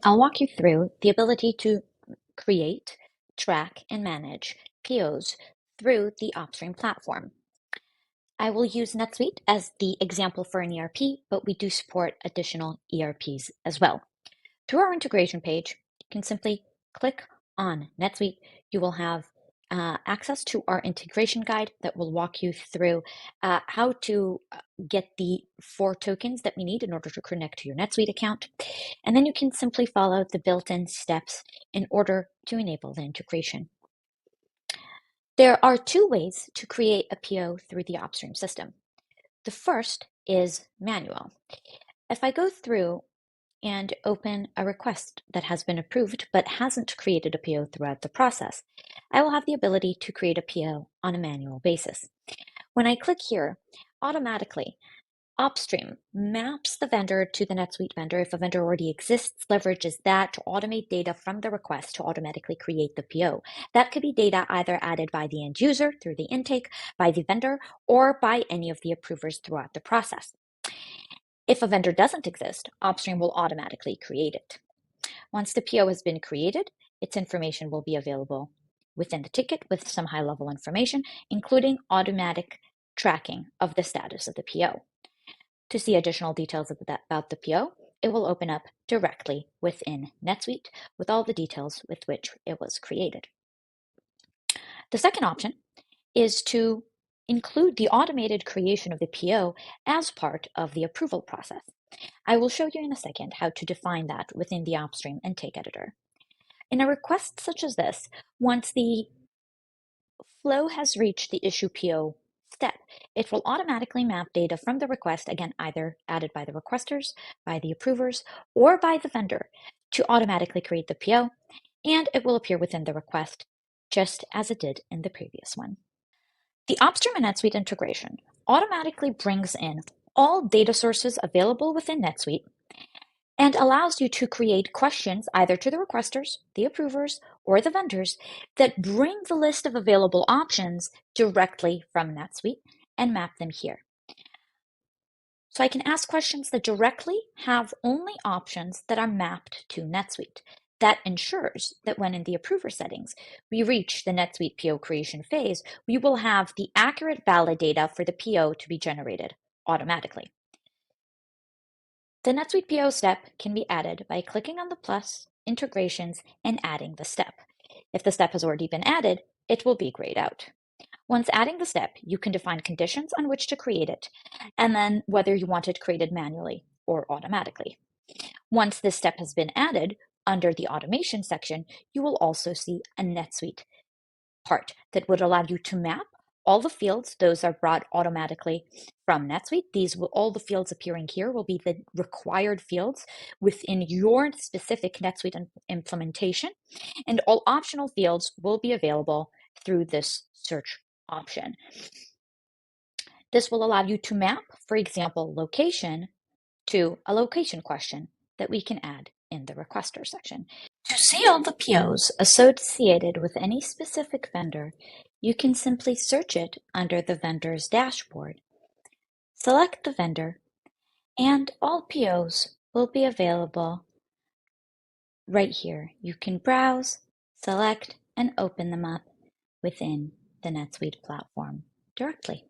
I'll walk you through the ability to create, track, and manage POs through the Opstream platform. I will use Netsuite as the example for an ERP, but we do support additional ERPs as well. Through our integration page, you can simply click on Netsuite. You will have access to our integration guide that will walk you through how to get the 4 tokens that we need in order to connect to your Netsuite account. And then you can simply follow the built-in steps in order to enable the integration. There are 2 ways to create a PO through the Opstream system. The first is manual. If I go through and open a request that has been approved but hasn't created a PO throughout the process, I will have the ability to create a PO on a manual basis. When I click here, automatically Opstream maps the vendor to the Netsuite vendor. If a vendor already exists, leverages that to automate data from the request to automatically create the PO. That could be data either added by the end user through the intake, by the vendor, or by any of the approvers throughout the process. If a vendor doesn't exist, Opstream will automatically create it. Once the PO has been created, its information will be available within the ticket with some high-level information, including automatic tracking of the status of the PO. To see additional details about the PO, it will open up directly within Netsuite with all the details with which it was created. The second option is to include the automated creation of the PO as part of the approval process. I will show you in a second how to define that within the Opstream intake editor. In a request such as this, once the flow has reached the issue PO step, it will automatically map data from the request, again, either added by the requesters, by the approvers, or by the vendor to automatically create the PO, and it will appear within the request just as it did in the previous one. The Opstream and Netsuite integration automatically brings in all data sources available within Netsuite and allows you to create questions either to the requesters, the approvers, or the vendors that bring the list of available options directly from Netsuite and map them here. So I can ask questions that directly have only options that are mapped to Netsuite. That ensures that when in the approver settings we reach the Netsuite PO creation phase, we will have the accurate valid data for the PO to be generated automatically. The Netsuite PO step can be added by clicking on the plus, integrations, and adding the step. If the step has already been added, it will be grayed out. Once adding the step, you can define conditions on which to create it, and then whether you want it created manually or automatically. Once this step has been added, under the automation section, you will also see a Netsuite part that would allow you to map all the fields. Those are brought automatically from Netsuite. All the fields appearing here will be the required fields within your specific Netsuite implementation, and all optional fields will be available through this search option. This will allow you to map, for example, location to a location question that we can add in the requester section. To see all the POs associated with any specific vendor, you can simply search it under the vendor's dashboard. Select the vendor, and all POs will be available right here. You can browse, select, and open them up within the Netsuite platform directly.